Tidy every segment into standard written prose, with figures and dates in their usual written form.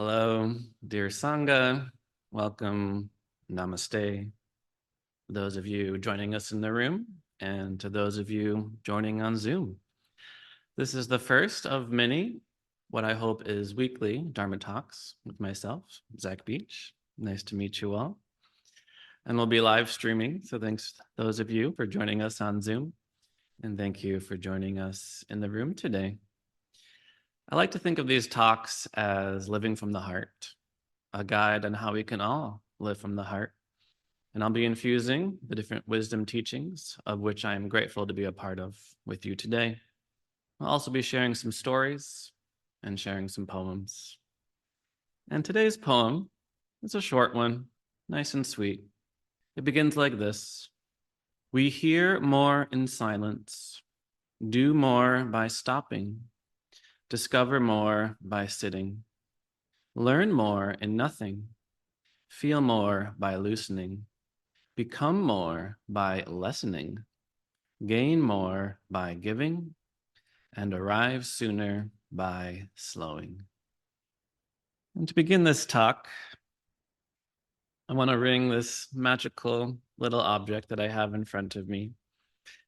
Hello, dear Sangha. Welcome. Namaste. Those of you joining us in the room, and to those of you joining on Zoom. This is the first of many, what I hope is weekly Dharma Talks with myself, Zach Beach. Nice to meet you all. And we'll be live streaming. So thanks to those of you for joining us on Zoom. And thank you for joining us in the room today. I like to think of these talks as living from the heart, a guide on how we can all live from the heart. And I'll be infusing the different wisdom teachings, of which I am grateful to be a part of with you today. I'll also be sharing some stories and sharing some poems. And today's poem is a short one, nice and sweet. It begins like this: We hear more in silence, do more by stopping, discover more by sitting, learn more in nothing, feel more by loosening, become more by lessening, gain more by giving, and arrive sooner by slowing. And to begin this talk, I want to ring this magical little object that I have in front of me.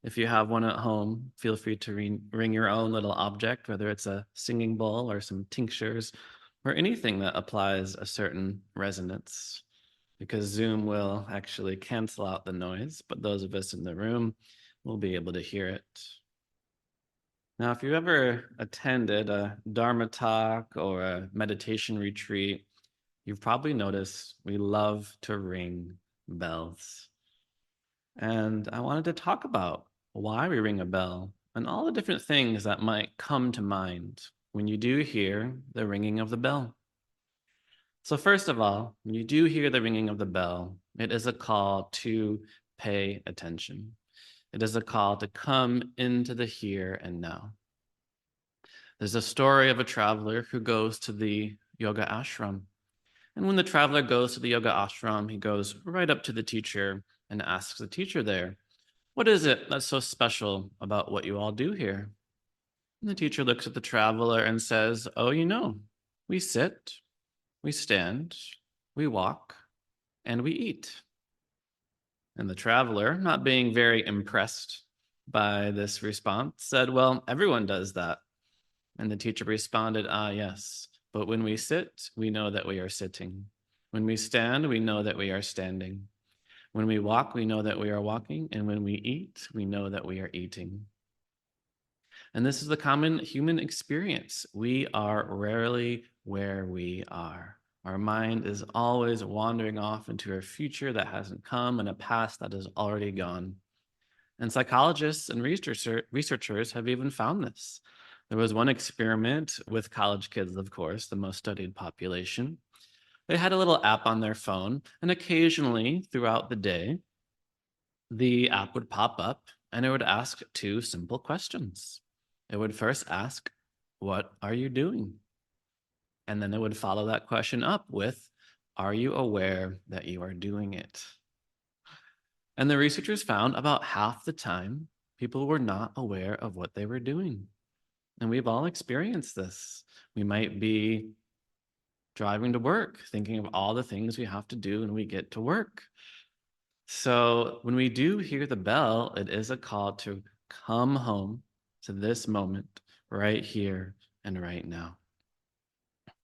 If you have one at home, feel free to ring your own little object, whether it's a singing bowl or some tinctures or anything that applies a certain resonance, because Zoom will actually cancel out the noise, but those of us in the room will be able to hear it. Now, if you've ever attended a Dharma talk or a meditation retreat, you've probably noticed we love to ring bells. And I wanted to talk about why we ring a bell and all the different things that might come to mind when you do hear the ringing of the bell. So first of all, when you do hear the ringing of the bell, it is a call to pay attention. It is a call to come into the here and now. There's a story of a traveler who goes to the yoga ashram. And when the traveler goes to the yoga ashram, he goes right up to the teacher and asks the teacher there, "What is it that's so special about what you all do here?" And the teacher looks at the traveler and says, "Oh, we sit, we stand, we walk, and we eat." And the traveler, not being very impressed by this response, said, "Well, everyone does that." And the teacher responded, "Ah, yes, but when we sit, we know that we are sitting. When we stand, we know that we are standing. When we walk, we know that we are walking. And when we eat, we know that we are eating." And this is the common human experience. We are rarely where we are. Our mind is always wandering off into a future that hasn't come and a past that is already gone. And psychologists and researchers have even found this. There was one experiment with college kids, of course, the most studied population. They had a little app on their phone, and occasionally throughout the day, the app would pop up and it would ask two simple questions. It would first ask, "What are you doing?" And then it would follow that question up with, "Are you aware that you are doing it?" And the researchers found about half the time, people were not aware of what they were doing. And we've all experienced this. We might be driving to work, thinking of all the things we have to do when we get to work. So when we do hear the bell, it is a call to come home to this moment right here and right now.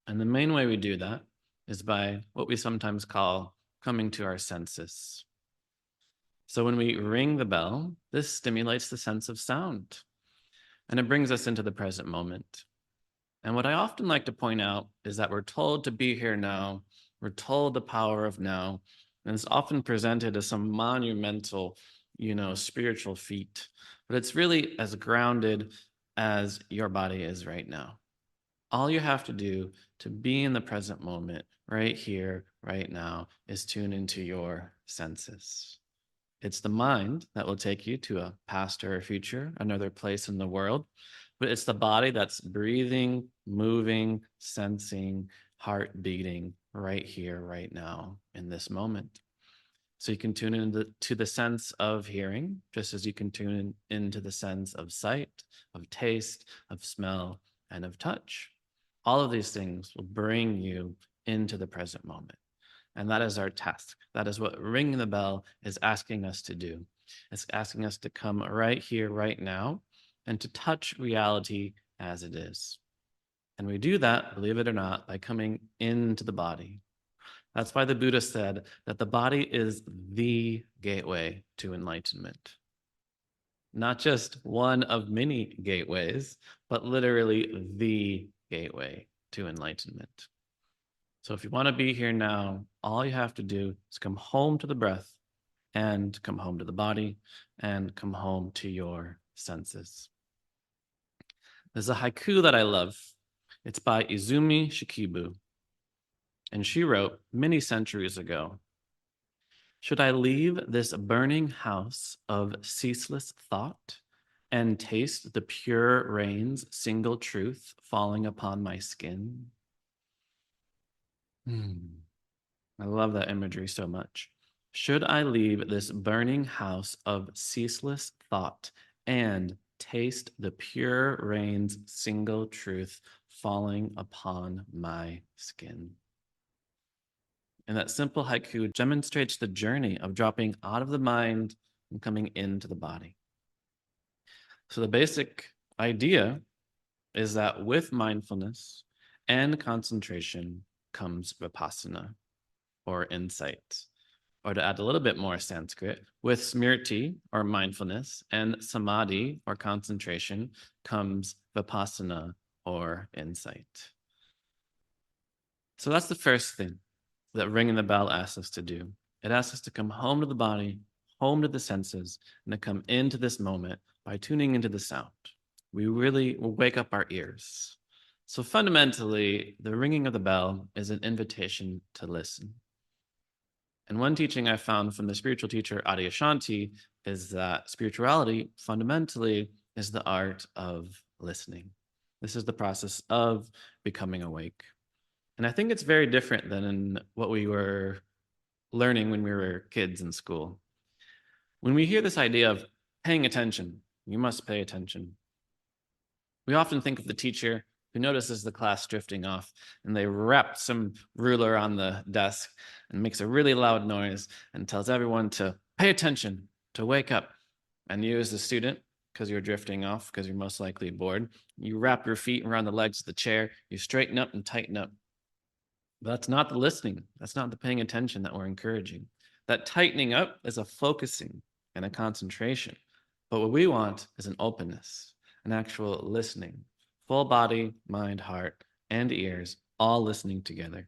And the main way we do that is by what we sometimes call coming to our senses. So when we ring the bell, this stimulates the sense of sound, and it brings us into the present moment. And what I often like to point out is that we're told to be here now, we're told the power of now, and it's often presented as some monumental, spiritual feat, but it's really as grounded as your body is right now. All you have to do to be in the present moment, right here, right now, is tune into your senses. It's the mind that will take you to a past or a future, another place in the world, but it's the body that's breathing, moving, sensing, heart beating right here, right now, in this moment. So you can tune into the sense of hearing, just as you can tune into the sense of sight, of taste, of smell, and of touch. All of these things will bring you into the present moment. And that is our task. That is what ringing the bell is asking us to do. It's asking us to come right here, right now, and to touch reality as it is. And we do that, believe it or not, by coming into the body. That's why the Buddha said that the body is the gateway to enlightenment. Not just one of many gateways, but literally the gateway to enlightenment. So if you want to be here now, all you have to do is come home to the breath and come home to the body and come home to your senses. There's a haiku that I love. It's by Izumi Shikibu. And she wrote many centuries ago, "Should I leave this burning house of ceaseless thought and taste the pure rain's single truth falling upon my skin?" I love that imagery so much. Should I leave this burning house of ceaseless thought and taste the pure rain's single truth falling upon my skin? And that simple haiku demonstrates the journey of dropping out of the mind and coming into the body. So the basic idea is that with mindfulness and concentration comes vipassana, or insight. Or to add a little bit more Sanskrit, with smriti, or mindfulness, and samadhi, or concentration, comes vipassana, or insight. So that's the first thing that ringing the bell asks us to do. It asks us to come home to the body, home to the senses, and to come into this moment by tuning into the sound. We really will wake up our ears. So fundamentally, the ringing of the bell is an invitation to listen. And one teaching I found from the spiritual teacher Adyashanti is that spirituality fundamentally is the art of listening. This is the process of becoming awake. And I think it's very different than what we were learning when we were kids in school. When we hear this idea of paying attention, you must pay attention, we often think of the teacher who notices the class drifting off and they wrap some ruler on the desk and makes a really loud noise and tells everyone to pay attention, to wake up. And you as the student, because you're drifting off, because you're most likely bored, you wrap your feet around the legs of the chair, you straighten up and tighten up. But that's not the listening. That's not the paying attention that we're encouraging. That tightening up is a focusing and a concentration. But what we want is an openness, an actual listening, full body, mind, heart, and ears, all listening together.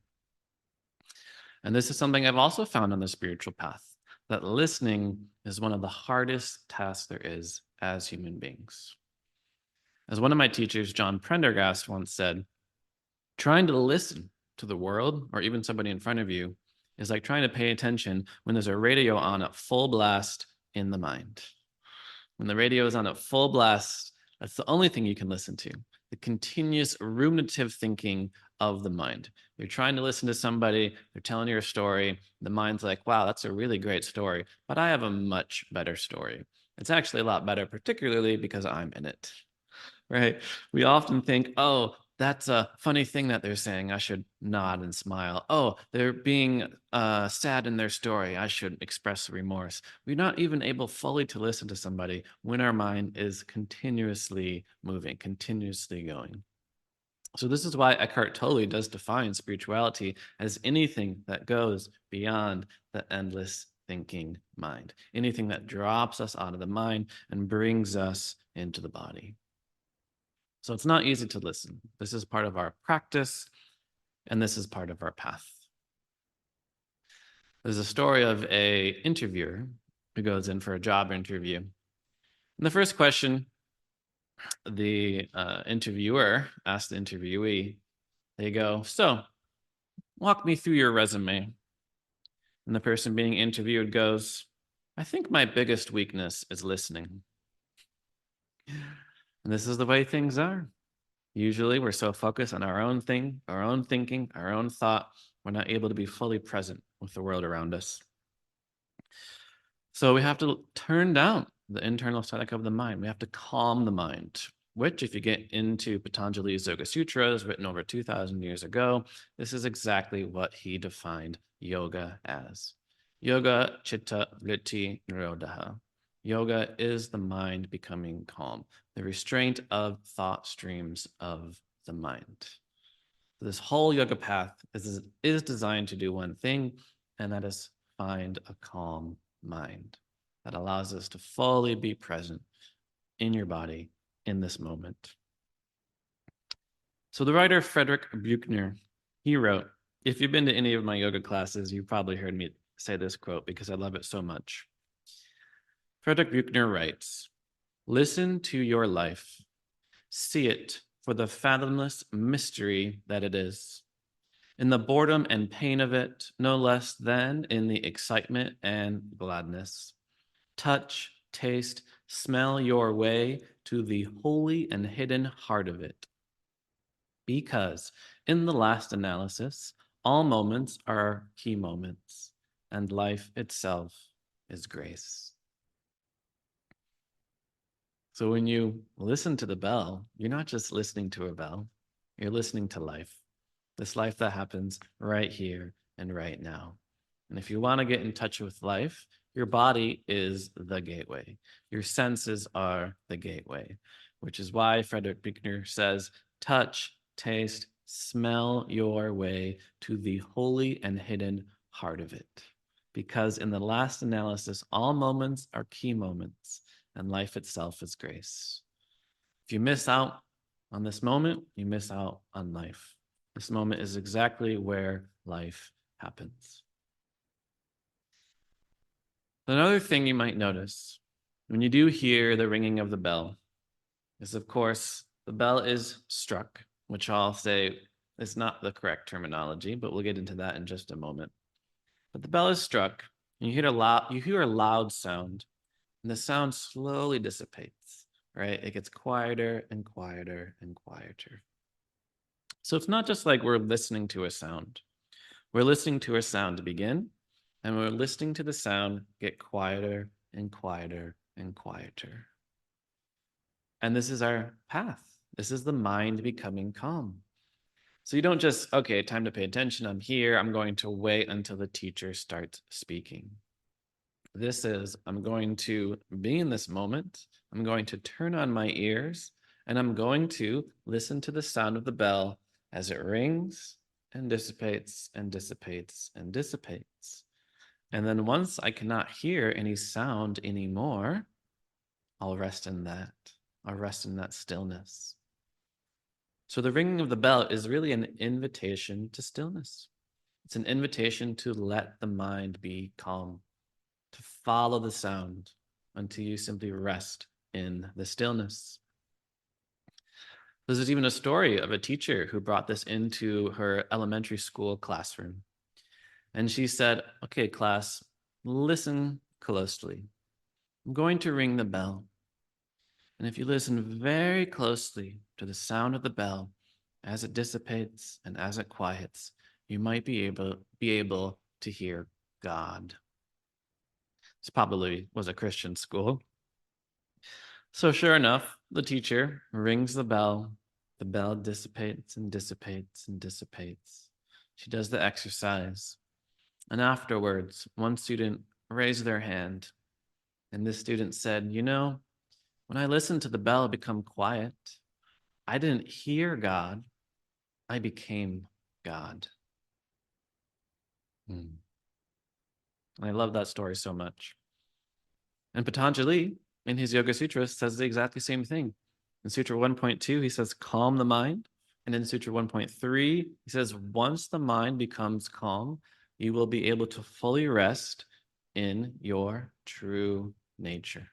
And this is something I've also found on the spiritual path, that listening is one of the hardest tasks there is as human beings. As one of my teachers, John Prendergast, once said, trying to listen to the world or even somebody in front of you is like trying to pay attention when there's a radio on at full blast in the mind. When the radio is on at full blast, that's the only thing you can listen to, the continuous ruminative thinking of the mind. You're trying to listen to somebody, they're telling you a story, the mind's like, wow, that's a really great story, but I have a much better story. It's actually a lot better, particularly because I'm in it, right? We often think, oh, that's a funny thing that they're saying. I should nod and smile. Oh, they're being sad in their story. I should express remorse. We're not even able fully to listen to somebody when our mind is continuously moving, continuously going. So this is why Eckhart Tolle does define spirituality as anything that goes beyond the endless thinking mind, anything that drops us out of the mind and brings us into the body. So it's not easy to listen. This is part of our practice, and this is part of our path. There's a story of an interviewer who goes in for a job interview. And the first question the interviewer asked the interviewee, they go, so walk me through your resume. And the person being interviewed goes, I think my biggest weakness is listening. And this is the way things are. Usually we're so focused on our own thing, our own thinking, our own thought, we're not able to be fully present with the world around us. So we have to turn down the internal static of the mind. We have to calm the mind. which if you get into Patanjali's Yoga Sutras written over 2,000 years ago, this is exactly what he defined yoga as. Yoga chitta vritti nirodha. Yoga is the mind becoming calm, the restraint of thought streams of the mind. This whole yoga path is designed to do one thing, and that is find a calm mind that allows us to fully be present in your body in this moment. So the writer Frederick Buechner, he wrote, if you've been to any of my yoga classes, you've probably heard me say this quote because I love it so much. Frederick Buechner writes, listen to your life, see it for the fathomless mystery that it is, in the boredom and pain of it, no less than in the excitement and gladness. Touch, taste, smell your way to the holy and hidden heart of it. Because in the last analysis, all moments are key moments, and life itself is grace. So when you listen to the bell, you're not just listening to a bell, you're listening to life. This life that happens right here and right now. And if you want to get in touch with life, your body is the gateway. Your senses are the gateway, which is why Frederick Buechner says, touch, taste, smell your way to the holy and hidden heart of it. Because in the last analysis, all moments are key moments, and life itself is grace. If you miss out on this moment, you miss out on life. This moment is exactly where life happens. Another thing you might notice when you do hear the ringing of the bell is, of course, the bell is struck, which I'll say is not the correct terminology, but we'll get into that in just a moment. But the bell is struck, and you hear a loud sound, and the sound slowly dissipates, right? It gets quieter and quieter and quieter. So it's not just like we're listening to a sound. We're listening to a sound to begin, and we're listening to the sound get quieter and quieter and quieter. And this is our path. This is the mind becoming calm. So you don't just, okay, time to pay attention. I'm here. I'm going to wait until the teacher starts speaking. This is, I'm going to be in this moment. I'm going to turn on my ears, and I'm going to listen to the sound of the bell as it rings and dissipates and dissipates and dissipates. And then once I cannot hear any sound anymore, I'll rest in that. I'll rest in that stillness. So the ringing of the bell is really an invitation to stillness. It's an invitation to let the mind be calm, to follow the sound until you simply rest in the stillness. There's even a story of a teacher who brought this into her elementary school classroom. And she said, okay, class, listen closely. I'm going to ring the bell. And if you listen very closely to the sound of the bell as it dissipates and as it quiets, you might be able to hear God. This probably was a Christian school. So sure enough, the teacher rings the bell dissipates and dissipates and dissipates. She does the exercise. And afterwards, one student raised their hand, and this student said, you know, when I listened to the bell become quiet, I didn't hear God, I became God. I love that story so much. And Patanjali, in his Yoga Sutras, says the exactly same thing. In Sutra 1.2, he says, calm the mind. And in Sutra 1.3, he says, once the mind becomes calm, you will be able to fully rest in your true nature.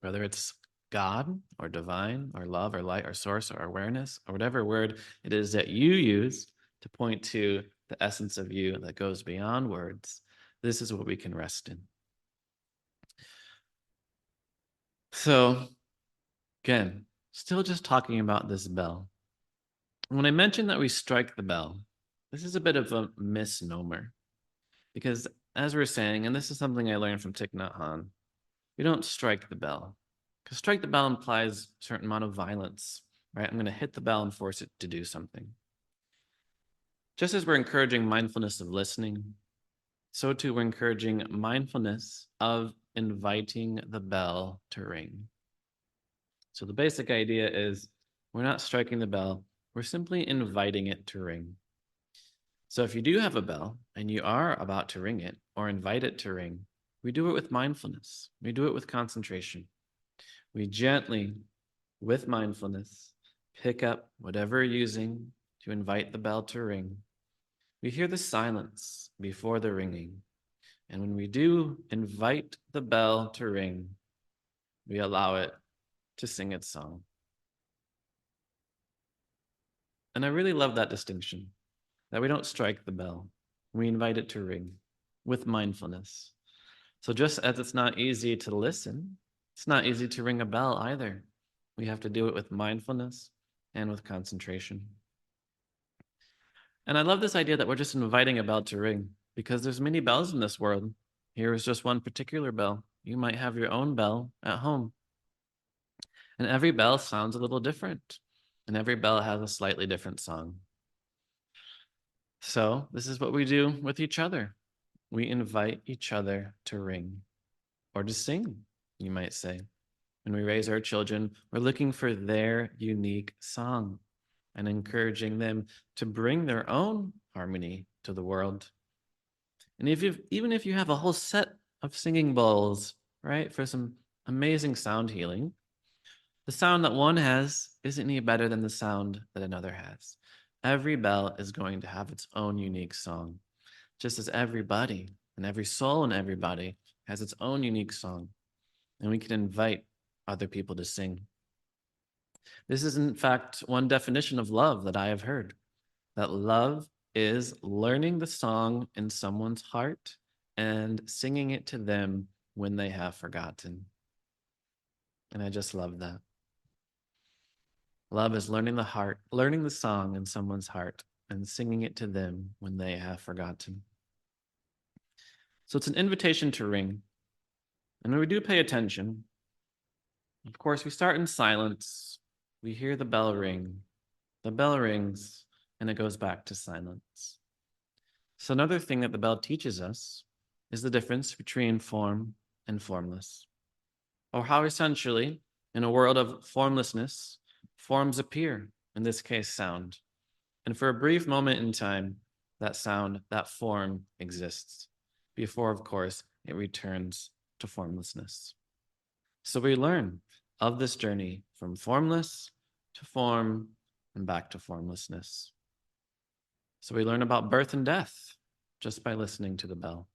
Whether it's God or divine or love or light or source or awareness or whatever word it is that you use to point to the essence of you that goes beyond words, this is what we can rest in. So again, still just talking about this bell. When I mentioned that we strike the bell, this is a bit of a misnomer because as we're saying, and this is something I learned from Thich Nhat Hanh, we don't strike the bell. Because strike the bell implies a certain amount of violence, right? I'm going to hit the bell and force it to do something. Just as we're encouraging mindfulness of listening, so too we're encouraging mindfulness of inviting the bell to ring. So the basic idea is we're not striking the bell, we're simply inviting it to ring. So if you do have a bell and you are about to ring it or invite it to ring, we do it with mindfulness. We do it with concentration. We gently, with mindfulness, pick up whatever you're using to invite the bell to ring. We hear the silence before the ringing. And when we do invite the bell to ring, we allow it to sing its song. And I really love that distinction, that we don't strike the bell. We invite it to ring with mindfulness. So just as it's not easy to listen, it's not easy to ring a bell either. We have to do it with mindfulness and with concentration. And I love this idea that we're just inviting a bell to ring because there's many bells in this world. Here is just one particular bell. You might have your own bell at home. And every bell sounds a little different. And every bell has a slightly different song. So this is what we do with each other. We invite each other to ring or to sing, you might say. When we raise our children, we're looking for their unique song and encouraging them to bring their own harmony to the world. And even if you have a whole set of singing bowls, right, for some amazing sound healing, the sound that one has isn't any better than the sound that another has. Every bell is going to have its own unique song, just as everybody and every soul in everybody has its own unique song. And we can invite other people to sing. This is, in fact, one definition of love that I have heard, that love is learning the song in someone's heart and singing it to them when they have forgotten. And I just love that. Love is learning the song in someone's heart and singing it to them when they have forgotten. So it's an invitation to ring. And when we do pay attention, of course, we start in silence. We hear the bell ring. The bell rings and it goes back to silence. So another thing that the bell teaches us is the difference between form and formless, or how essentially, in a world of formlessness, forms appear, in this case, sound. And for a brief moment in time, that sound, that form exists, before, of course, it returns to formlessness. So we learn of this journey from formless to form and back to formlessness. So we learn about birth and death just by listening to the bell.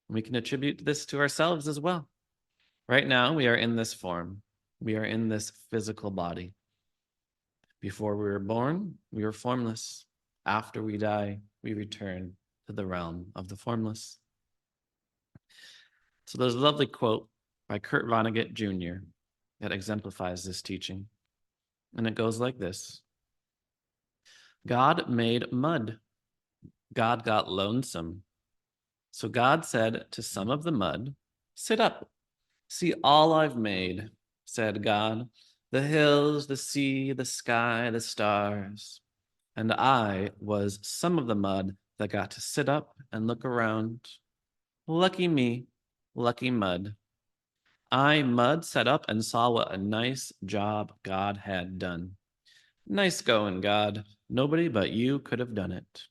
We can attribute this to ourselves as well. Right now, we are in this form. We are in this physical body. Before we were born, we were formless. After we die, we return to the realm of the formless. So there's a lovely quote by Kurt Vonnegut Jr. that exemplifies this teaching. And it goes like this: God made mud. God got lonesome. So God said to some of the mud, "Sit up. See all I've made," said God. "The hills, the sea, the sky, the stars." And I was some of the mud that got to sit up and look around. Lucky me, lucky mud. I, mud, sat up and saw what a nice job God had done. Nice going, God. Nobody but you could have done it.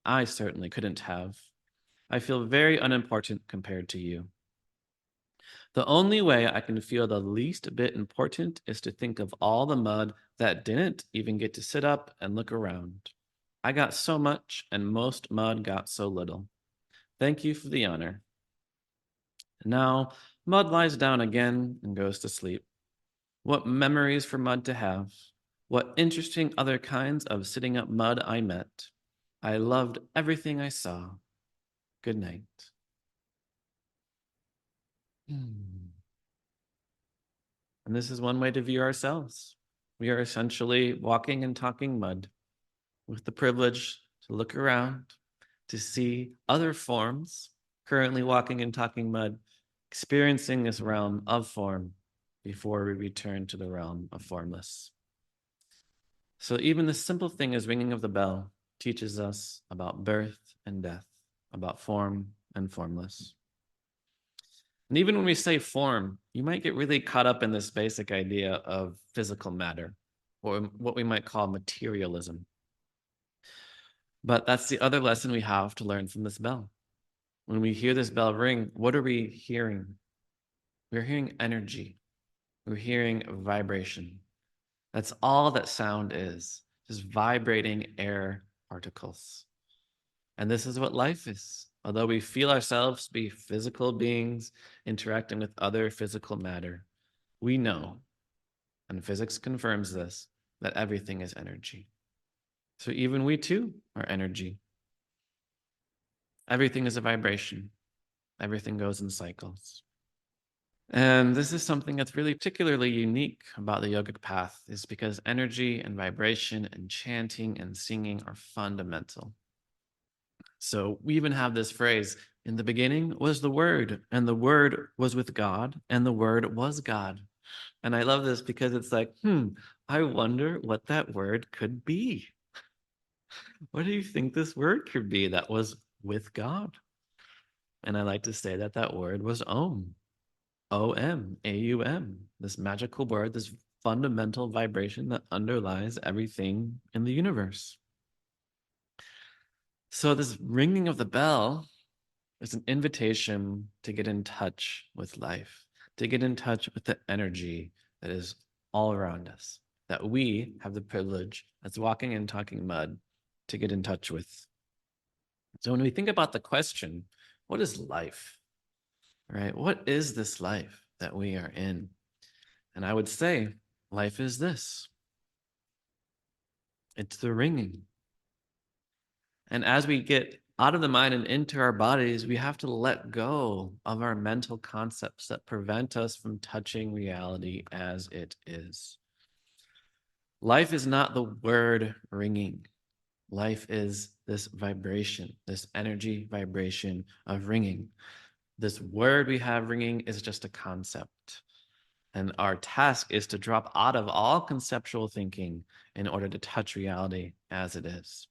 I certainly couldn't have. I feel very unimportant compared to you. The only way I can feel the least bit important is to think of all the mud that didn't even get to sit up and look around. I got so much, and most mud got so little. Thank you for the honor. Now, mud lies down again and goes to sleep. What memories for mud to have. What interesting other kinds of sitting up mud I met. I loved everything I saw. Good night. And this is one way to view ourselves. We are essentially walking and talking mud with the privilege to look around, to see other forms currently walking and talking mud, experiencing this realm of form, before we return to the realm of formless. So even the simple thing as ringing of the bell teaches us about birth and death, about form and formless. And even when we say form, you might get really caught up in this basic idea of physical matter, or what we might call materialism. But that's the other lesson we have to learn from this bell. When we hear this bell ring, what are we hearing? We're hearing energy. We're hearing vibration. That's all that sound is, just vibrating air particles. And this is what life is. Although we feel ourselves to be physical beings interacting with other physical matter, we know, and physics confirms this, that everything is energy. So even we too are energy. Everything is a vibration. Everything goes in cycles. And this is something that's really particularly unique about the yogic path, is because energy and vibration and chanting and singing are fundamental. So we even have this phrase, in the beginning was the Word, and the Word was with God, and the Word was God. And I love this because it's like, I wonder what that word could be. What do you think this word could be that was with God? And I like to say that that word was Om. O-M, A-U-M, this magical word, this fundamental vibration that underlies everything in the universe. So this ringing of the bell is an invitation to get in touch with life, to get in touch with the energy that is all around us, that we have the privilege as walking and talking mud to get in touch with. So when we think about the question, what is life? Right? What is this life that we are in? And I would say life is this. It's the ringing. And as we get out of the mind and into our bodies, we have to let go of our mental concepts that prevent us from touching reality as it is. Life is not the word ringing. Life is this vibration, this energy vibration of ringing. This word we have ringing is just a concept. And our task is to drop out of all conceptual thinking in order to touch reality as it is.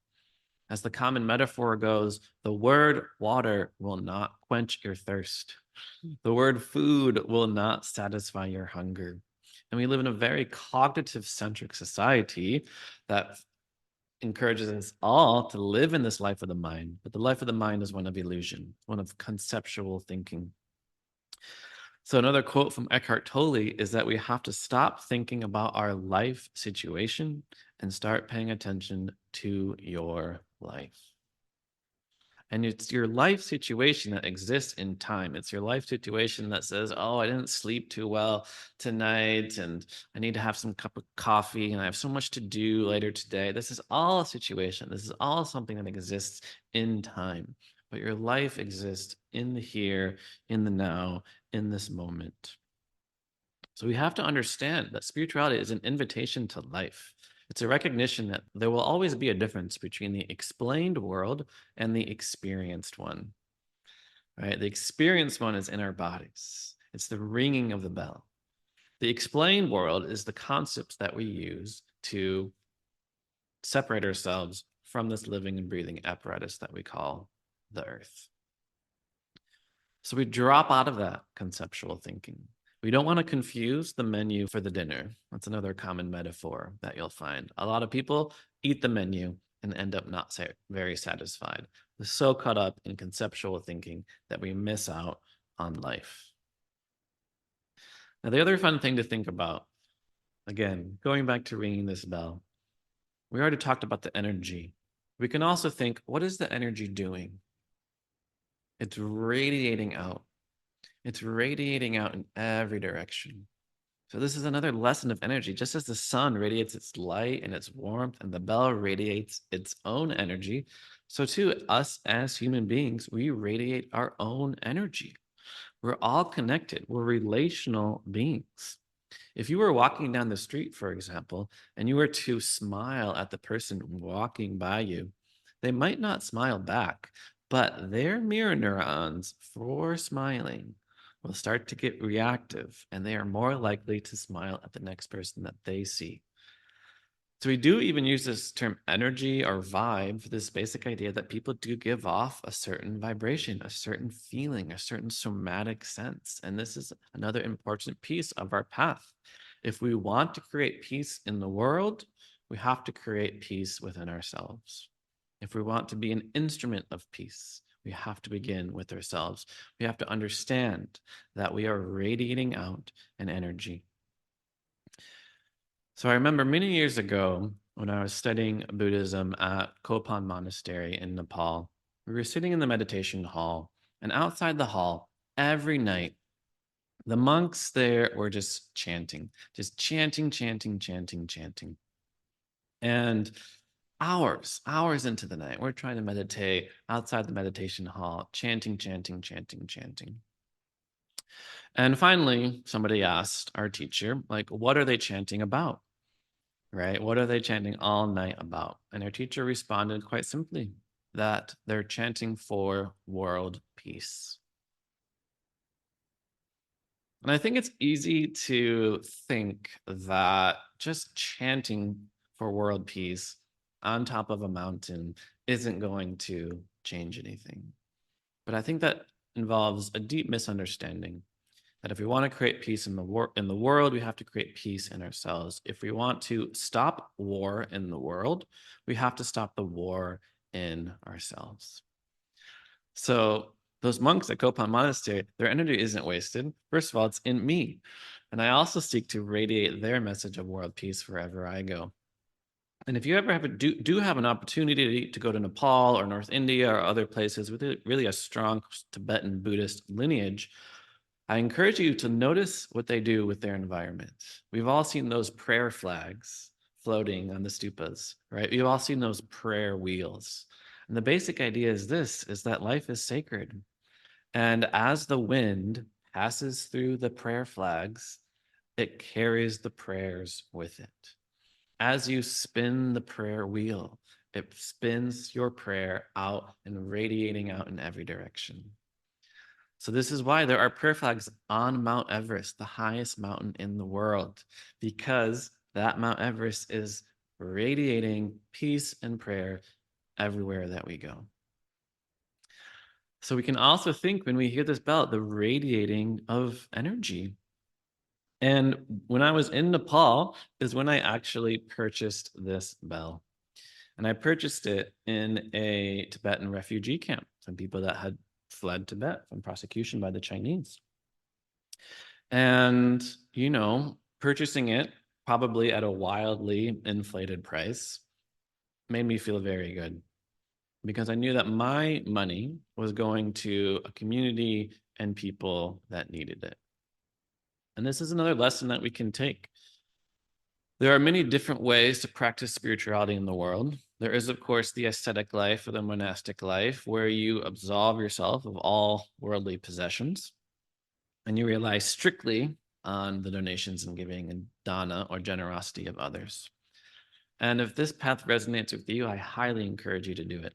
As the common metaphor goes, the word water will not quench your thirst. The word food will not satisfy your hunger. And we live in a very cognitive centric society that encourages us all to live in this life of the mind. But the life of the mind is one of illusion, one of conceptual thinking. So another quote from Eckhart Tolle is that we have to stop thinking about our life situation and start paying attention to your life. And it's your life situation that exists in time. It's your life situation that says, oh, I didn't sleep too well tonight, and I need to have some cup of coffee, and I have so much to do later today. This is all a situation. This is all something that exists in time. But your life exists in the here, in the now, in this moment. So we have to understand that spirituality is an invitation to life. It's a recognition that there will always be a difference between the explained world and the experienced one, right? The experienced one is in our bodies. It's the ringing of the bell. The explained world is the concepts that we use to separate ourselves from this living and breathing apparatus that we call the earth. So we drop out of that conceptual thinking. We don't want to confuse the menu for the dinner. That's another common metaphor that you'll find. A lot of people eat the menu and end up not very satisfied. We're so caught up in conceptual thinking that we miss out on life. Now, the other fun thing to think about, again, going back to ringing this bell, we already talked about the energy. We can also think, what is the energy doing? It's radiating out. It's radiating out in every direction. So this is another lesson of energy. Just as the sun radiates its light and its warmth, and the bell radiates its own energy, so too, us as human beings, we radiate our own energy. We're all connected. We're relational beings. If you were walking down the street, for example, and you were to smile at the person walking by you, they might not smile back, but their mirror neurons for smiling will start to get reactive, and they are more likely to smile at the next person that they see. So we do even use this term energy or vibe for this basic idea that people do give off a certain vibration, a certain feeling, a certain somatic sense. And this is another important piece of our path. If we want to create peace in the world, we have to create peace within ourselves. If we want to be an instrument of peace, we have to begin with ourselves. We have to understand that we are radiating out an energy. So I remember many years ago when I was studying Buddhism at Kopan Monastery in Nepal, we were sitting in the meditation hall, and outside the hall, every night, the monks there were just chanting, chanting. And hours into the night, we're trying to meditate outside the meditation hall, chanting. And finally, somebody asked our teacher, like, what are they chanting about? Right? What are they chanting all night about? And our teacher responded quite simply that they're chanting for world peace. And I think it's easy to think that just chanting for world peace on top of a mountain isn't going to change anything. But I think that involves a deep misunderstanding that if we want to create peace in the world, we have to create peace in ourselves. If we want to stop war in the world, we have to stop the war in ourselves. So those monks at Kopan Monastery, their energy isn't wasted. First of all, it's in me. And I also seek to radiate their message of world peace wherever I go. And if you ever do have an opportunity to go to Nepal or North India or other places with really a strong Tibetan Buddhist lineage, I encourage you to notice what they do with their environment. We've all seen those prayer flags floating on the stupas, right? We've all seen those prayer wheels. And the basic idea is this, is that life is sacred. And as the wind passes through the prayer flags, it carries the prayers with it. As you spin the prayer wheel, it spins your prayer out and radiating out in every direction. So this is why there are prayer flags on Mount Everest, the highest mountain in the world, because that Mount Everest is radiating peace and prayer everywhere that we go. So we can also think when we hear this bell, the radiating of energy. And when I was in Nepal is when I actually purchased this bell. And I purchased it in a Tibetan refugee camp, some people that had fled Tibet from prosecution by the Chinese. And, purchasing it probably at a wildly inflated price made me feel very good because I knew that my money was going to a community and people that needed it. And this is another lesson that we can take. There are many different ways to practice spirituality in the world. There is, of course, the ascetic life or the monastic life, where you absolve yourself of all worldly possessions and you rely strictly on the donations and giving and dana or generosity of others. And if this path resonates with you, I highly encourage you to do it.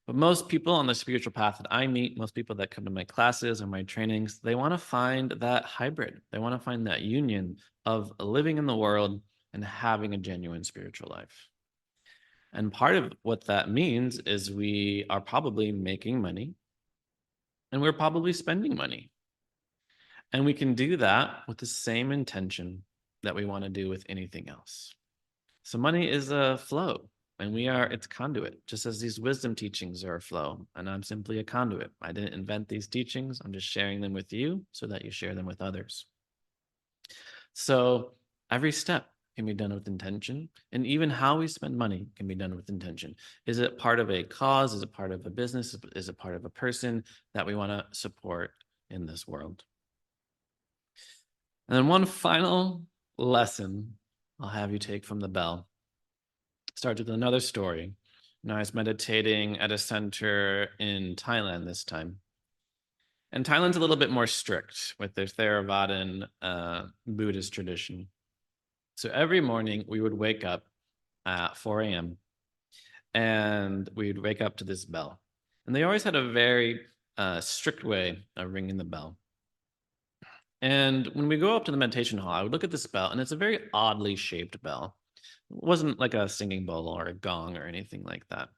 But most people on the spiritual path that I meet, most people that come to my classes or my trainings, they want to find that hybrid. They want to find that union of living in the world and having a genuine spiritual life. And part of what that means is we are probably making money and we're probably spending money. And we can do that with the same intention that we want to do with anything else. So money is a flow and we are its conduit, just as these wisdom teachings are a flow. And I'm simply a conduit. I didn't invent these teachings. I'm just sharing them with you so that you share them with others. So every step can be done with intention. And even how we spend money can be done with intention. Is it part of a cause? Is it part of a business? Is it part of a person that we want to support in this world? And then one final lesson I'll have you take from the bell starts with another story. I was meditating at a center in Thailand this time. And Thailand's a little bit more strict with their Theravadan Buddhist tradition. So every morning we would wake up at 4 a.m. and we'd wake up to this bell. And they always had a very strict way of ringing the bell. And when we go up to the meditation hall, I would look at this bell, and it's a very oddly shaped bell. It wasn't like a singing bowl or a gong or anything like that.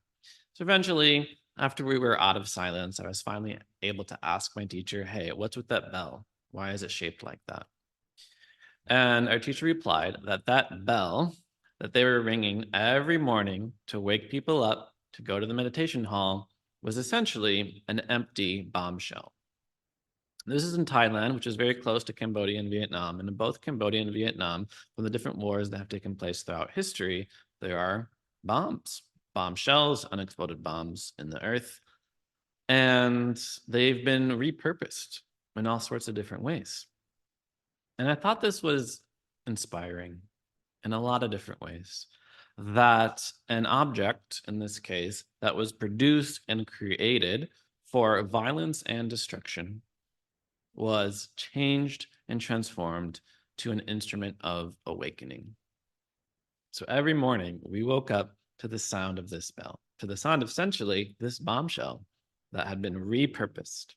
So eventually, after we were out of silence, I was finally able to ask my teacher, "Hey, what's with that bell? Why is it shaped like that?" And our teacher replied that that bell that they were ringing every morning to wake people up to go to the meditation hall was essentially an empty bombshell. This is in Thailand, which is very close to Cambodia and Vietnam. And in both Cambodia and Vietnam, from the different wars that have taken place throughout history, there are bombs, bomb shells, unexploded bombs in the earth. And they've been repurposed in all sorts of different ways. And I thought this was inspiring in a lot of different ways. That an object, in this case, that was produced and created for violence and destruction was changed and transformed to an instrument of awakening. So every morning we woke up to the sound of this bell, to the sound of essentially this bombshell that had been repurposed.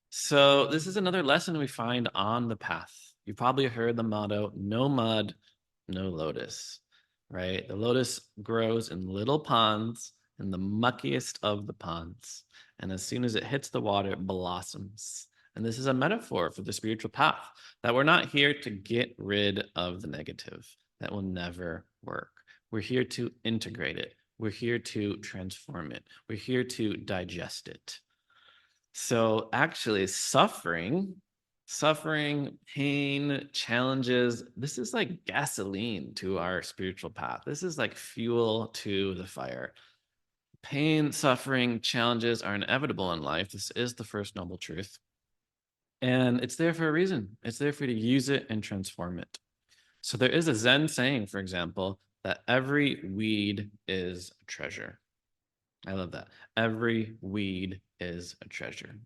So this is another lesson we find on the path. You've probably heard the motto, no mud, no lotus, right? The lotus grows in little ponds, in the muckiest of the ponds. And as soon as it hits the water, it blossoms. And this is a metaphor for the spiritual path, that we're not here to get rid of the negative. That will never work. We're here to integrate it. We're here to transform it. We're here to digest it. So actually suffering, pain, challenges, this is like gasoline to our spiritual path. This is like fuel to the fire. Pain, suffering, challenges are inevitable in life. This is the first noble truth. And it's there for a reason. It's there for you to use it and transform it. So there is a Zen saying, for example, that every weed is a treasure. I love that. Every weed is a treasure.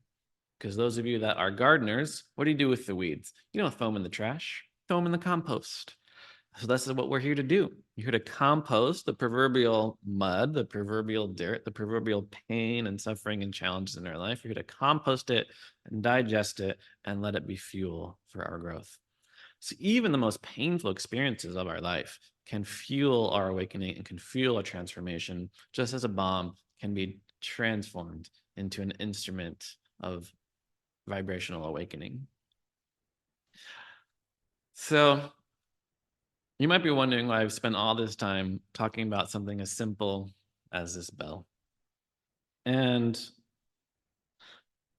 Because those of you that are gardeners, what do you do with the weeds? You don't throw them in the trash, throw them in the compost. So this is what we're here to do. You're here to compost the proverbial mud, the proverbial dirt, the proverbial pain and suffering and challenges in our life. You're here to compost it and digest it and let it be fuel for our growth. So even the most painful experiences of our life can fuel our awakening and can fuel our transformation, just as a bomb can be transformed into an instrument of vibrational awakening. So you might be wondering why I've spent all this time talking about something as simple as this bell. And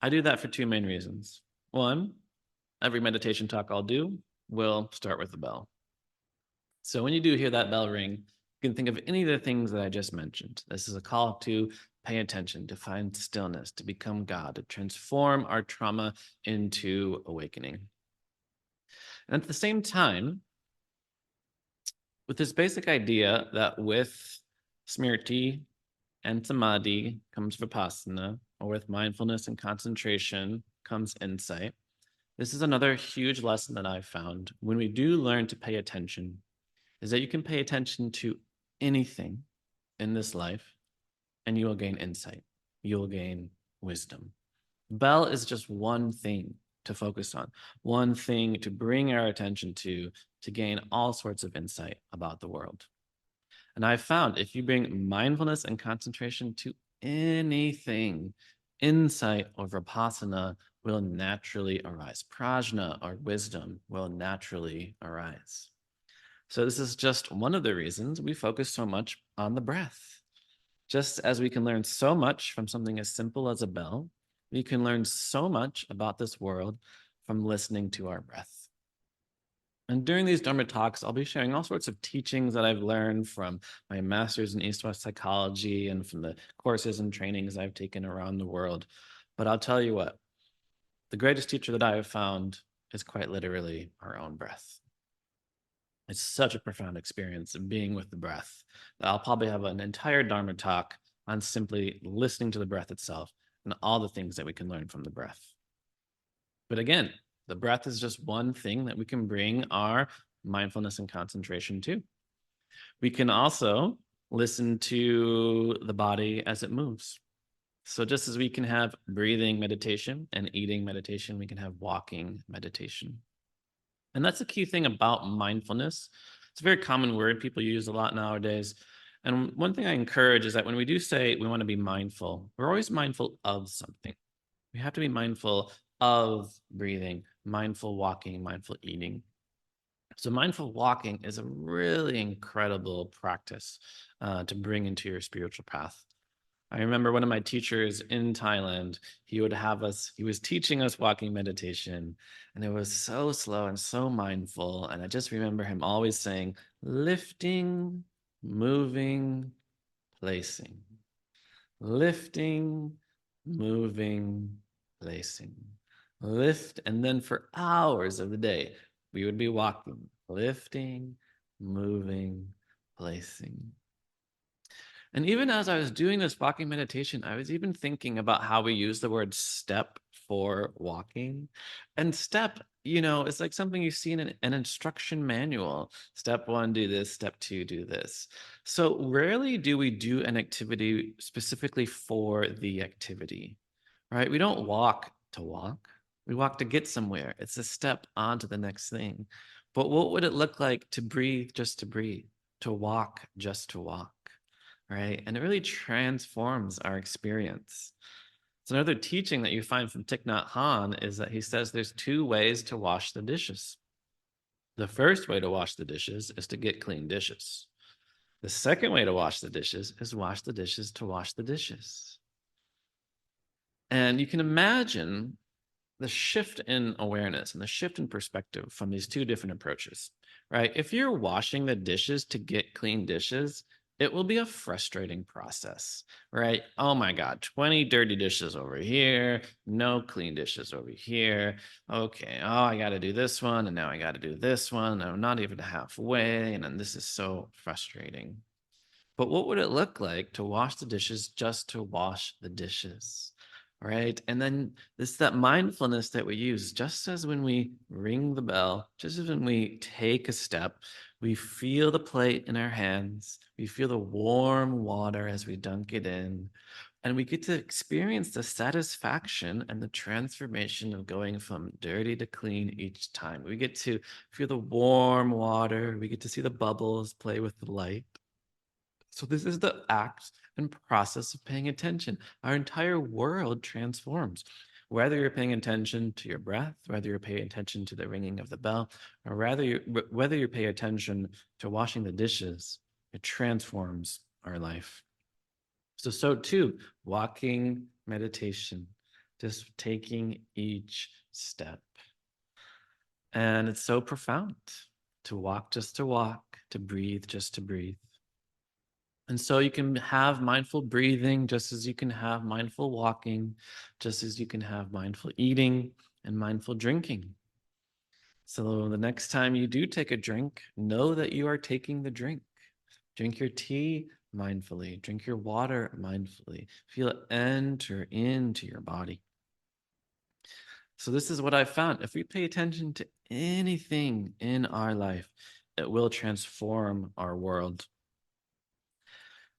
I do that for two main reasons. One, every meditation talk I'll do will start with a bell. So when you do hear that bell ring, you can think of any of the things that I just mentioned. This is a call to pay attention, to find stillness, to become God, to transform our trauma into awakening. And at the same time, with this basic idea that with smriti and samadhi comes vipassana, or with mindfulness and concentration comes insight, this is another huge lesson that I've found when we do learn to pay attention, is that you can pay attention to anything in this life and you will gain insight. You will gain wisdom. Bell is just one thing to focus on, one thing to bring our attention to gain all sorts of insight about the world. And I've found if you bring mindfulness and concentration to anything, insight or vipassana will naturally arise. Prajna or wisdom will naturally arise. So this is just one of the reasons we focus so much on the breath. Just as we can learn so much from something as simple as a bell, we can learn so much about this world from listening to our breath. And during these Dharma talks, I'll be sharing all sorts of teachings that I've learned from my master's in East-West psychology and from the courses and trainings I've taken around the world. But I'll tell you what, the greatest teacher that I have found is quite literally our own breath. It's such a profound experience of being with the breath that I'll probably have an entire Dharma talk on simply listening to the breath itself and all the things that we can learn from the breath. But again, the breath is just one thing that we can bring our mindfulness and concentration to. We can also listen to the body as it moves. So just as we can have breathing meditation and eating meditation, we can have walking meditation. And that's the key thing about mindfulness. It's a very common word people use a lot nowadays. And one thing I encourage is that when we do say we want to be mindful, we're always mindful of something. We have to be mindful of breathing, mindful walking, mindful eating. So mindful walking is a really incredible practice to bring into your spiritual path. I remember one of my teachers in Thailand, he was teaching us walking meditation, and it was so slow and so mindful. And I just remember him always saying, lifting, moving, placing, lifting, moving, placing, lift. And then for hours of the day, we would be walking, lifting, moving, placing. And even as I was doing this walking meditation, I was even thinking about how we use the word step for walking. And step, it's like something you see in an instruction manual. Step one, do this. Step two, do this. So rarely do we do an activity specifically for the activity, right? We don't walk to walk. We walk to get somewhere. It's a step on to the next thing. But what would it look like to breathe just to breathe, to walk just to walk? Right? And it really transforms our experience. So another teaching that you find from Thich Nhat Hanh is that he says there's two ways to wash the dishes. The first way to wash the dishes is to get clean dishes. The second way to wash the dishes is wash the dishes to wash the dishes. And you can imagine the shift in awareness and the shift in perspective from these two different approaches, right? If you're washing the dishes to get clean dishes, it will be a frustrating process, right? Oh my God, 20 dirty dishes over here, no clean dishes over here. Okay, oh, I got to do this one, and now I got to do this one, and I'm not even halfway, and then this is so frustrating. But what would it look like to wash the dishes just to wash the dishes? Right. And then it's that mindfulness that we use just as when we ring the bell, just as when we take a step, we feel the plate in our hands, we feel the warm water as we dunk it in, and we get to experience the satisfaction and the transformation of going from dirty to clean each time. We get to feel the warm water, we get to see the bubbles play with the light. So this is the act and process of paying attention. Our entire world transforms. Whether you're paying attention to your breath, whether you're paying attention to the ringing of the bell, or whether you pay attention to washing the dishes, it transforms our life. So too, walking meditation, just taking each step. And it's so profound to walk just to walk, to breathe just to breathe. And so you can have mindful breathing just as you can have mindful walking, just as you can have mindful eating and mindful drinking. So the next time you do take a drink, know that you are taking the drink. Drink your tea mindfully, drink your water mindfully. Feel it enter into your body. So this is what I found. If we pay attention to anything in our life, it will transform our world.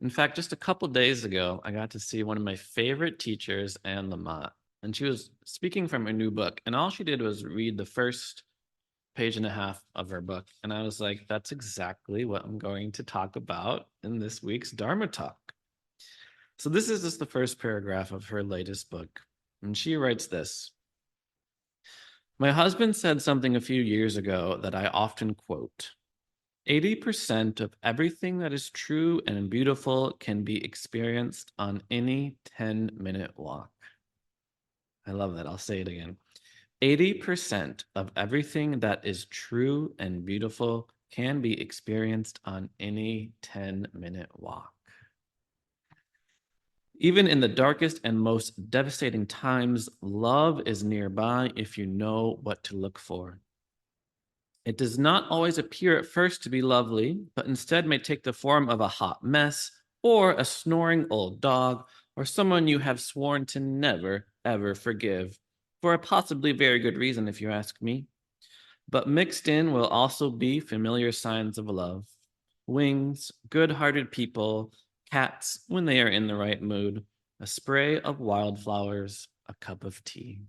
In fact, just a couple days ago, I got to see one of my favorite teachers, Anne Lamott, and she was speaking from her new book. And all she did was read the first page and a half of her book. And I was like, that's exactly what I'm going to talk about in this week's Dharma Talk. So this is just the first paragraph of her latest book. And she writes this: My husband said something a few years ago that I often quote. 80% of everything that is true and beautiful can be experienced on any 10-minute walk. I love that. I'll say it again. 80% of everything that is true and beautiful can be experienced on any 10-minute walk. Even in the darkest and most devastating times, love is nearby if you know what to look for. It does not always appear at first to be lovely, but instead may take the form of a hot mess, or a snoring old dog, or someone you have sworn to never, ever forgive, for a possibly very good reason, if you ask me. But mixed in will also be familiar signs of love. Wings, good-hearted people, cats when they are in the right mood, a spray of wildflowers, a cup of tea.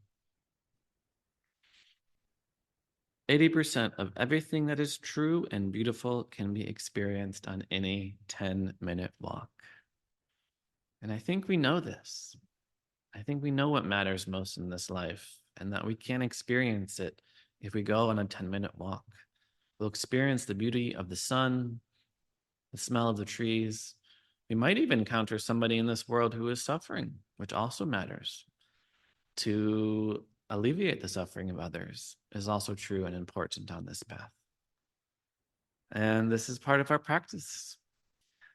80% of everything that is true and beautiful can be experienced on any 10-minute walk. And I think we know this. I think we know what matters most in this life, and that we can experience it if we go on a 10-minute walk. We'll experience the beauty of the sun, the smell of the trees. We might even encounter somebody in this world who is suffering, which also matters. To alleviate the suffering of others is also true and important on this path. And this is part of our practice.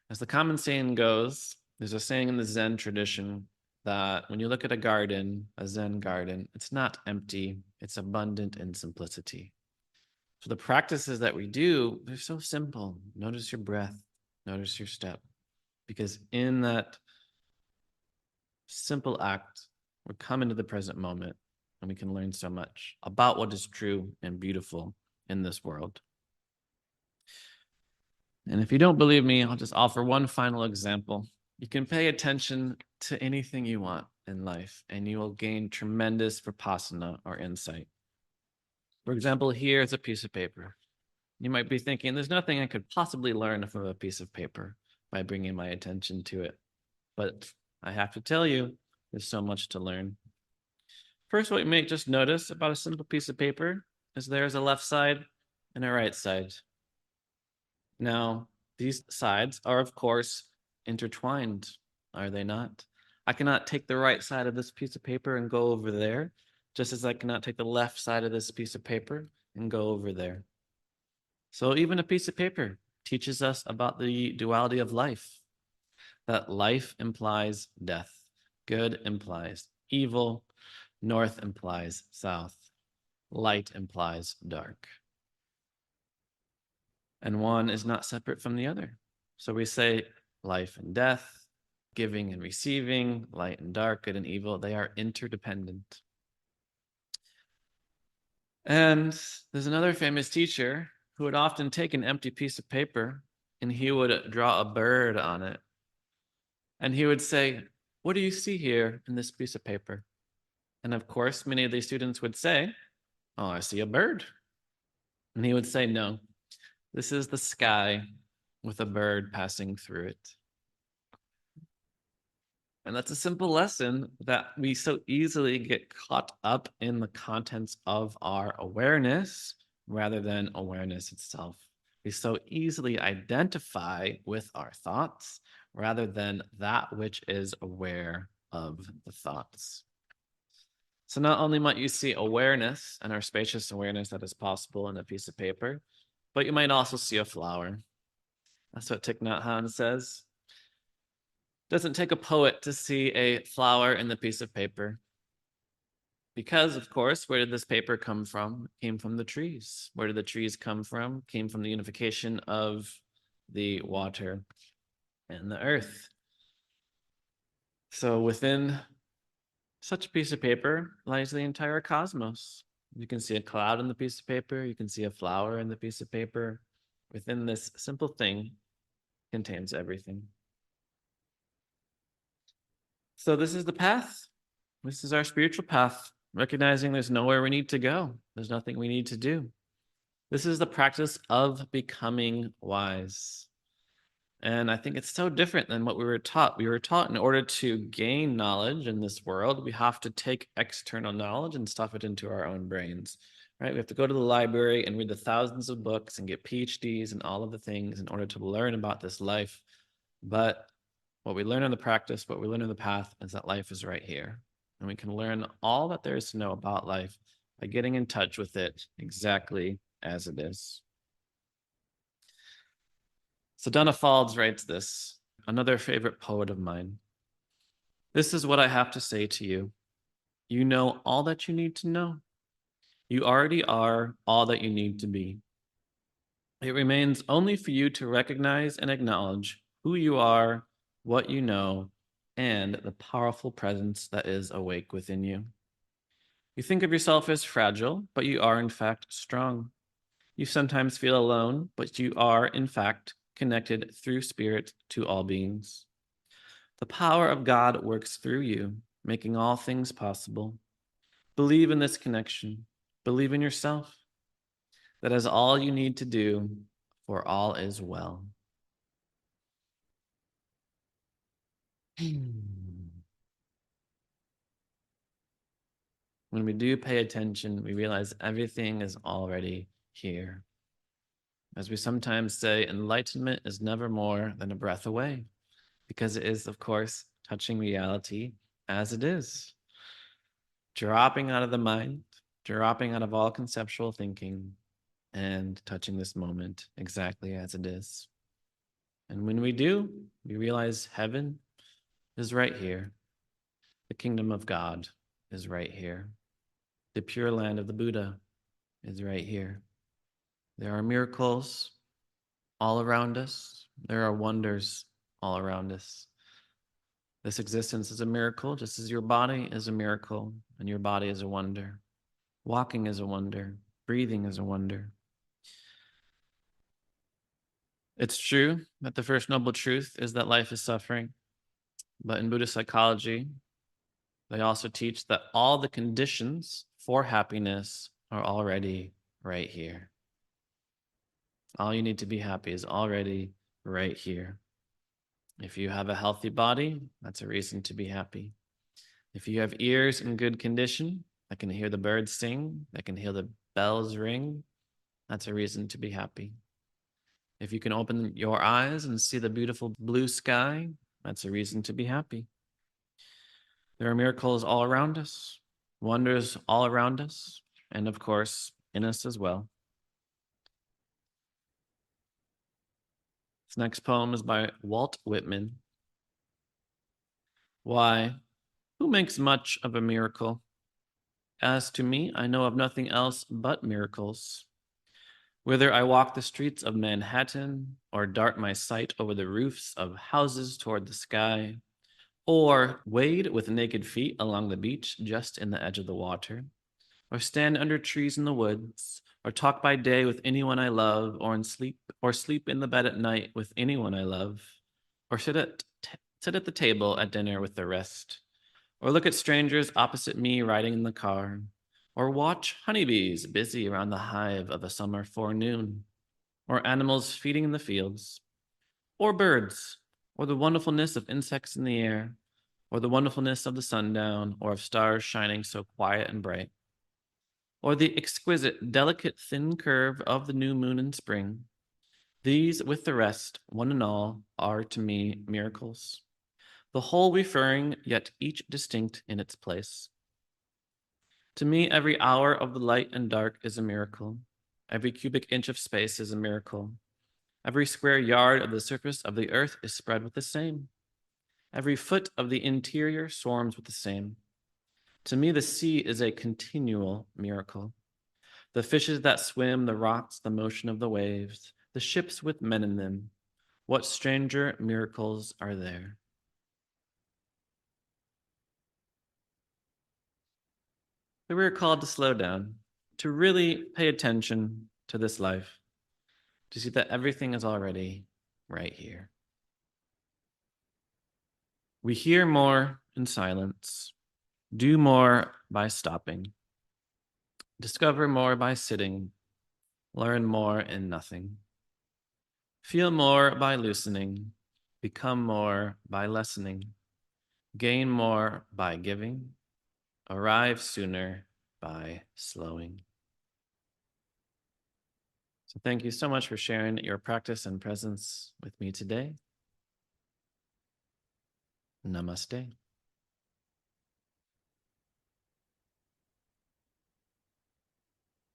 As the common saying goes, there's a saying in the Zen tradition that when you look at a garden, a Zen garden, it's not empty, it's abundant in simplicity. So the practices that we do, they're so simple. Notice your breath, notice your step, because in that simple act, we come into the present moment and we can learn so much about what is true and beautiful in this world. And if you don't believe me, I'll just offer one final example. You can pay attention to anything you want in life, and you will gain tremendous vipassana or insight. For example, here is a piece of paper. You might be thinking, there's nothing I could possibly learn from a piece of paper by bringing my attention to it. But I have to tell you, there's so much to learn. First, what you may just notice about a simple piece of paper is there's a left side and a right side. Now, these sides are, of course, intertwined, are they not? I cannot take the right side of this piece of paper and go over there, just as I cannot take the left side of this piece of paper and go over there. So even a piece of paper teaches us about the duality of life, that life implies death, good implies evil, north implies south, light implies dark. And one is not separate from the other. So we say life and death, giving and receiving, light and dark, good and evil, they are interdependent. And there's another famous teacher who would often take an empty piece of paper and he would draw a bird on it. And he would say, "What do you see here in this piece of paper?" And of course, many of these students would say, "Oh, I see a bird." And he would say, "No, this is the sky with a bird passing through it." And that's a simple lesson that we so easily get caught up in the contents of our awareness rather than awareness itself. We so easily identify with our thoughts rather than that which is aware of the thoughts. So not only might you see awareness and our spacious awareness that is possible in a piece of paper, but you might also see a flower. That's what Thich Nhat Hanh says. Doesn't take a poet to see a flower in the piece of paper. Because, of course, where did this paper come from? It came from the trees. Where did the trees come from? It came from the unification of the water and the earth. So within such a piece of paper lies the entire cosmos. You can see a cloud in the piece of paper. You can see a flower in the piece of paper. Within this simple thing contains everything. So this is the path. This is our spiritual path, recognizing there's nowhere we need to go. There's nothing we need to do. This is the practice of becoming wise. And I think it's so different than what we were taught. We were taught in order to gain knowledge in this world, we have to take external knowledge and stuff it into our own brains, right? We have to go to the library and read the thousands of books and get PhDs and all of the things in order to learn about this life. But what we learn in the practice, what we learn in the path is that life is right here. And we can learn all that there is to know about life by getting in touch with it exactly as it is. So Donna Falds writes this, another favorite poet of mine. "This is what I have to say to you. You know all that you need to know. You already are all that you need to be. It remains only for you to recognize and acknowledge who you are, what you know, and the powerful presence that is awake within you. You think of yourself as fragile, but you are in fact strong. You sometimes feel alone, but you are in fact connected through spirit to all beings. The power of God works through you, making all things possible. Believe in this connection. Believe in yourself. That is all you need to do, for all is well. When we do pay attention, we realize everything is already here. As we sometimes say, enlightenment is never more than a breath away, because it is, of course, touching reality as it is. Dropping out of the mind, dropping out of all conceptual thinking, and touching this moment exactly as it is. And when we do, we realize heaven is right here. The kingdom of God is right here. The pure land of the Buddha is right here. There are miracles all around us. There are wonders all around us. This existence is a miracle, just as your body is a miracle and your body is a wonder. Walking is a wonder. Breathing is a wonder. It's true that the first noble truth is that life is suffering. But in Buddhist psychology, they also teach that all the conditions for happiness are already right here. All you need to be happy is already right here. If you have a healthy body, that's a reason to be happy. If you have ears in good condition that can hear the birds sing, that can hear the bells ring, that's a reason to be happy. If you can open your eyes and see the beautiful blue sky, that's a reason to be happy. There are miracles all around us, wonders all around us, and of course, in us as well. This next poem is by Walt Whitman. Why, who makes much of a miracle? As to me, I know of nothing else but miracles. Whether I walk the streets of Manhattan, or dart my sight over the roofs of houses toward the sky, or wade with naked feet along the beach just in the edge of the water, or stand under trees in the woods, or talk by day with anyone I love, or sleep in the bed at night with anyone I love, or sit at the table at dinner with the rest, or look at strangers opposite me riding in the car, or watch honeybees busy around the hive of a summer forenoon, or animals feeding in the fields, or birds, or the wonderfulness of insects in the air, or the wonderfulness of the sundown, or of stars shining so quiet and bright, or the exquisite, delicate, thin curve of the new moon in spring. These, with the rest, one and all, are to me miracles, the whole referring, yet each distinct in its place. To me, every hour of the light and dark is a miracle. Every cubic inch of space is a miracle. Every square yard of the surface of the earth is spread with the same. Every foot of the interior swarms with the same. To me, the sea is a continual miracle. The fishes that swim, the rocks, the motion of the waves, the ships with men in them. What stranger miracles are there? So we're called to slow down, to really pay attention to this life, to see that everything is already right here. We hear more in silence, do more by stopping, discover more by sitting, learn more in nothing, feel more by loosening, become more by lessening, gain more by giving, arrive sooner by slowing. So thank you so much for sharing your practice and presence with me today. Namaste.